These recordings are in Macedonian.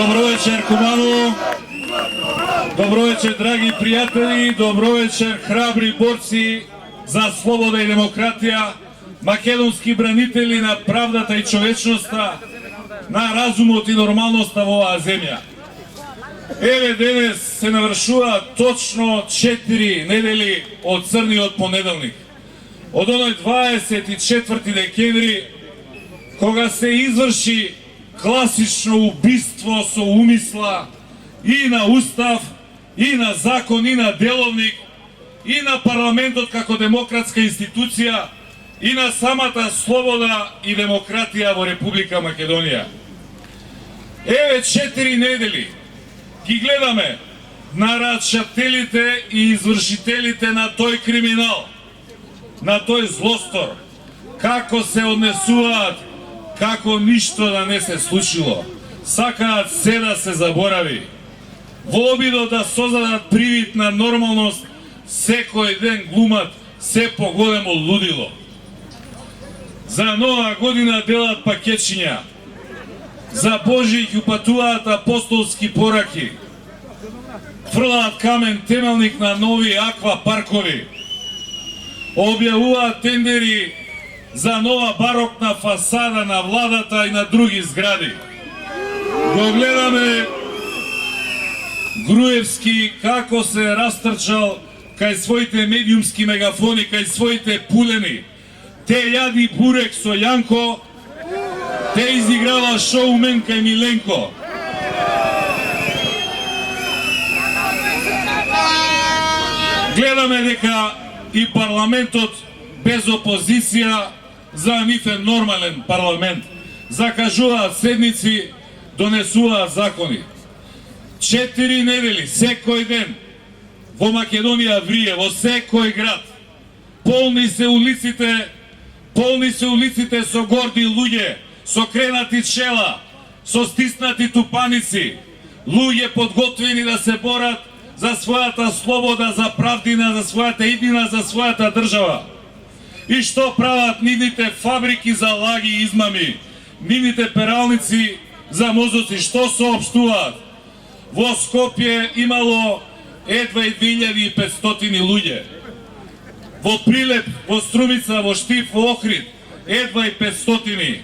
Добро вечер, Куманово. Добро вечер, драги пријатели. Добро вечер, храбри борци за слобода и демократија, македонски бранители на правдата и човечноста, на разумот и нормалноста во оваа земја. Еве денес се навршува точно 4 недели од црниот понеделник. Од оној 24 декември, кога се изврши класично убиство со умисла и на устав, и на закон, и на деловник, и на парламентот како демократска институција, и на самата слобода и демократија во Република Македонија. Еве 4 недели ги гледаме нарачателите и извршителите на тој криминал, на тој злостор, како се однесуваат, како ништо да не се случило. Сакаат се да се заборави. Во обидот да создадат привид на нормалност, секој ден глумат се поголемо лудило. За нова година делат пакетчиња, за Божик упатуваат апостолски пораки, фрлаат камен темелник на нови аквапаркови, објавуваат тендери за нова барокна фасада на владата и на други згради. Го гледаме Груевски како се растрчал кај своите медиумски мегафони, кај своите пулени. Те јади бурек со Јанко, те изиграва шоумен кај Миленко. Гледаме дека и парламентот без опозиција за нив е нормален парламент. Закажуваат седници, донесуваат закони. 4 недели, секој ден, во Македонија врие, во секој град. Полни се улиците со горди луѓе, со кренати чела, со стиснати тупаници, луѓе подготвени да се борат за својата слобода, за правдина, за својата иднина, за својата држава. И што прават нивните фабрики за лаги и измами, нивните пералници за мозоци, што соопштуваат? Во Скопје имало едва и 2500 луѓе. Во Прилеп, во Струмица, во Штип, во Охрид, едва и 500.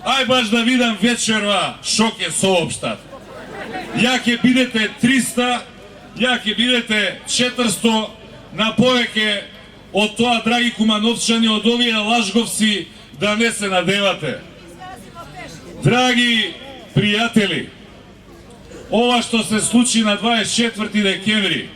Ај баш да видам вечерва шо ќе соопштат. Ја ќе бидете 300, ја ќе бидете 400, на повеќе од тоа, драги кумановчани, од овие лажговци да не се надевате. Драги пријатели, ова што се случи на 24 декември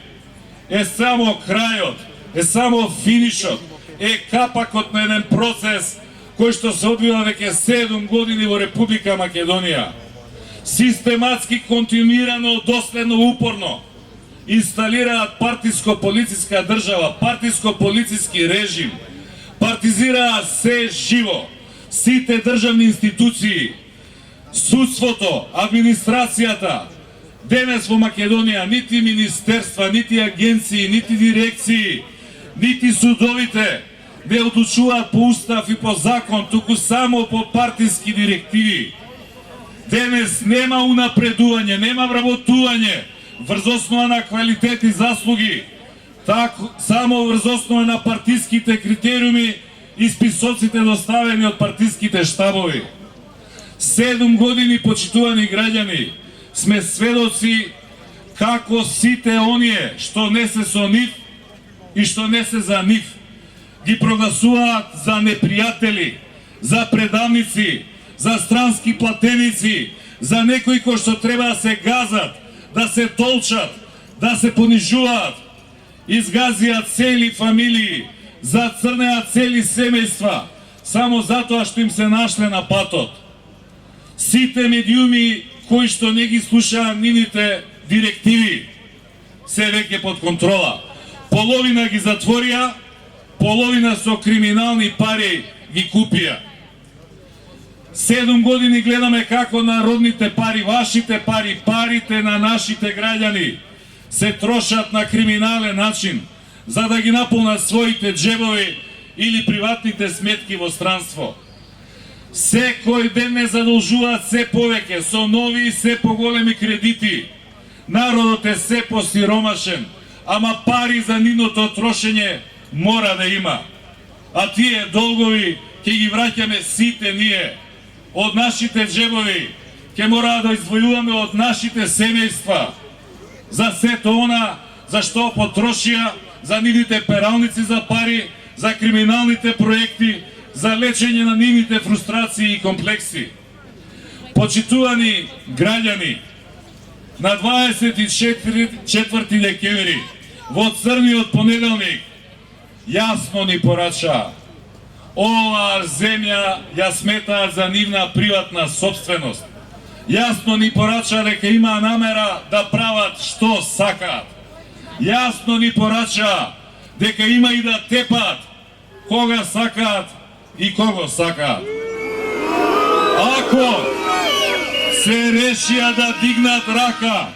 е само крајот, е само финишот, е капакот на еден процес кој што се одвива веќе 7 години во Република Македонија. Систематски, континуирано, доследно, упорно инсталираат партиско-полициска држава, партиско-полициски режим, партизираат се живо, сите државни институции, судството, администрацијата. Денес во Македонија нити министерства, нити агенции, нити дирекции, нити судовите не одлучуваат по устав и по закон, туку само по партиски директиви. Денес нема унапредување, нема вработување врз основа на квалитет и заслуги, само врз основа на партиските критериуми и списоците доставени од партиските штабови. 7 години, почитувани граѓани, сме сведоци како сите оние што не се со нив и што не се за нив ги прогласуваат за непријатели, за предавници, за странски платеници, за некои кои што треба да се газат, да се толчат, да се понижуваат, изгазиат цели фамилии, зацрнеат цели семејства, само затоа што им се нашле на патот. Сите медиуми кои што не ги слушаат нивните директиви се веќе под контрола. Половина ги затворија, половина со криминални пари ги купија. 7 години гледаме како народните пари, вашите пари, парите на нашите граѓани се трошат на криминален начин, за да ги наполнат своите джебови или приватните сметки во странство. Секој ден не задолжуваат се повеќе, со нови и се поголеми кредити. Народот е се посиромашен, ама пари за нивното трошење мора да има. А тие долгови ќе ги враќаме сите ние, од нашите джебови, ќе мора да извојуваме од нашите семејства, за сето она за што потрошија, за нивните пералници за пари, за криминалните проекти, за лечење на нивните фрустрации и комплекси. Почитувани граѓани, на 24 декември, во црниот понеделник, јасно ни порача: ова земја ја сметаат за нивна приватна собственост. Јасно ни порача дека има намера да прават што сакаат. Јасно ни порача дека има и да тепат кога сакаат и кого сакаат. Ако се решија да дигнат рака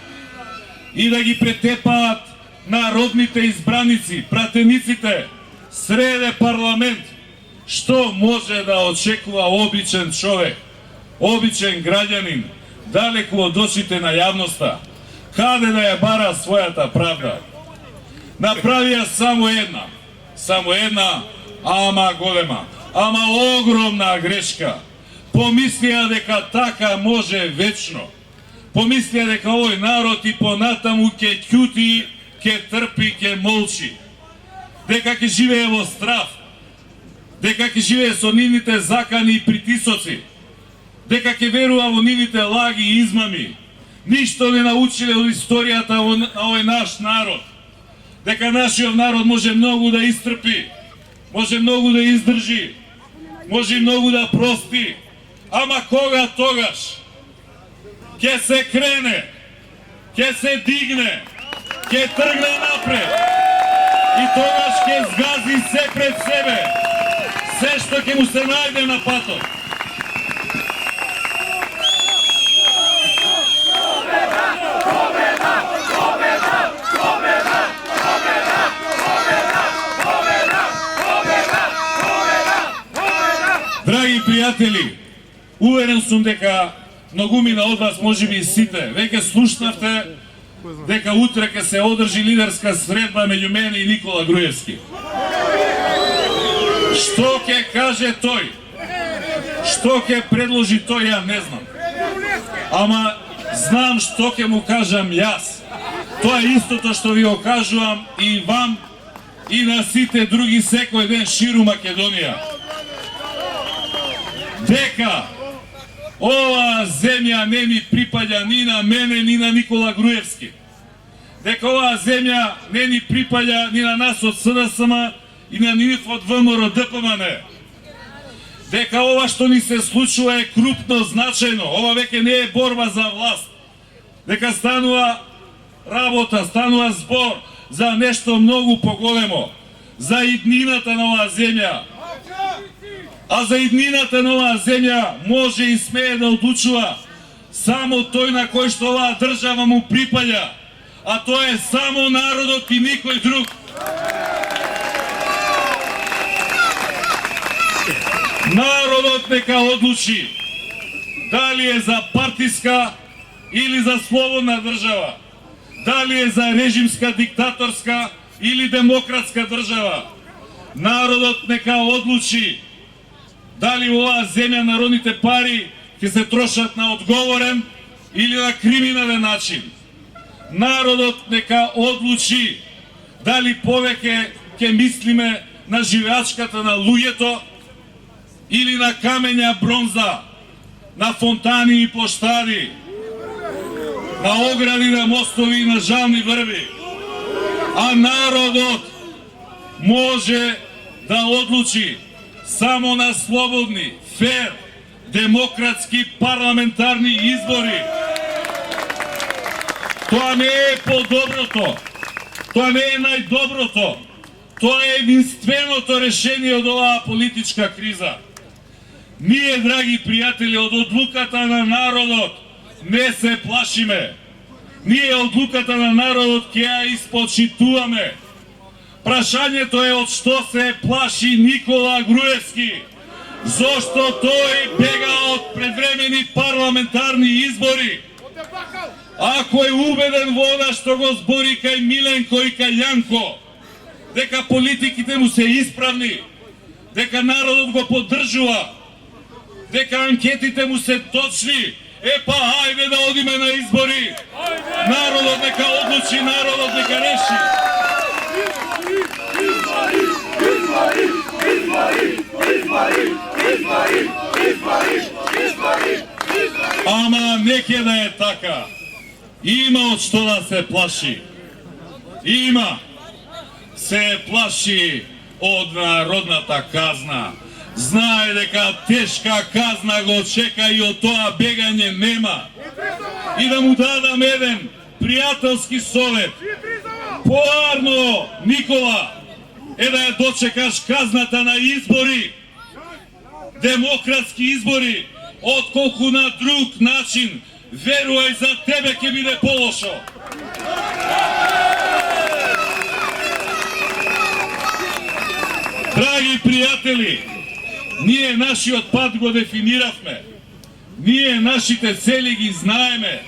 и да ги претепаат народните избраници, пратениците, среде парламент, што може да очекува обичен човек, обичен граѓанин, далеку од очите на јавноста, каде да ја бара својата правда? Направија само една, ама голема, ама огромна грешка. Помислија дека така може вечно. Помислија дека овој народ и понатаму ќе ќути, ќе трпи, ќе молчи. Дека ќе живее во страв. Дека ќе живее со нивните закани и притисоци. Дека ќе верува во нивните лаги и измами. Ништо не научиле од историјата на овој наш народ. Дека нашиот народ може многу да истрпи, може многу да издржи, може многу да прости. Ама кога тогаш ќе се крене, ќе се дигне, ќе тргне напред и тогаш ќе згази се пред себе, се што ќе му се најде на патот. Драги пријатели, уверен сум дека многумина од вас, можеби и сите, веќе слушнавте дека утре ќе се одржи лидерска средба меѓу мене и Никола Груевски. Што ќе каже тој? Што ќе предложи тој, ја не знам. Ама знам што ќе му кажам јас. Тоа е истото што ви го кажувам и вам и на сите други секој ден ширу Македонија. Дека ова земја не ми припаѓа ни на мене, ни на Никола Груевски. Дека оваа земја не ни припаѓа ни на нас од СДСМ и на нив од ВМРО ДПМН. Дека ова што ни се случува е крупно значајно. Ова веќе не е борба за власт. Дека станува работа, станува збор за нешто многу поголемо. За иднината на оваа земја. А за иднината на оваа земја може и смее да одлучува само тој на кој што оваа држава му припаѓа, а тоа е само народот и никој друг. Народот нека одлучи дали е за партиска или за слободна држава, дали е за режимска, диктаторска или демократска држава. Народот нека одлучи дали во оваа земја народните пари ќе се трошат на одговорен или на криминален начин. Народот нека одлучи дали повеќе ќе мислиме на живеачката на луѓето или на камења бронза, на фонтани и плоштади, на огради, на мостови и на жални врви. А народот може да одлучи само на слободни, фер, демократски парламентарни избори. Тоа не е подоброто, тоа не е најдоброто, тоа е единственото решение од оваа политичка криза. Ние, драги пријатели, од одлуката на народот не се плашиме. Ние одлуката на народот ќе ја испочитуваме. Прашањето е од што се плаши Никола Груевски. Зошто тој бега од предвремени парламентарни избори? Ако е убеден во она што го збори кај Миленко и кај Јанко, дека политиките му се исправни, дека народот го поддржува, дека анкетите му се точни, па ајде да одиме на избори. Народот нека одлучи, народот нека реши. Ама неќе да е така. Има од што да се плаши. Има. Се плаши од народната казна. Знае дека тешка казна го чека и од тоа бегање нема. И да му дадам еден пријателски совет. Поарно, Никола, е да ја дочекаш казната на избори, демократски избори, отколку на друг начин. Верувај, за тебе ќе биде полошо. Драги пријатели, ние нашиот пат го дефиниравме. Ние нашите цели ги знаеме.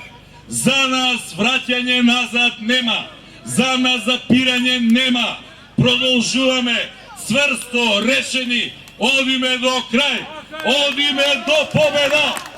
За нас враќање назад нема. За нас запирање нема. Продолжуваме цврсто решени. Одиме до крај. Одиме до победа.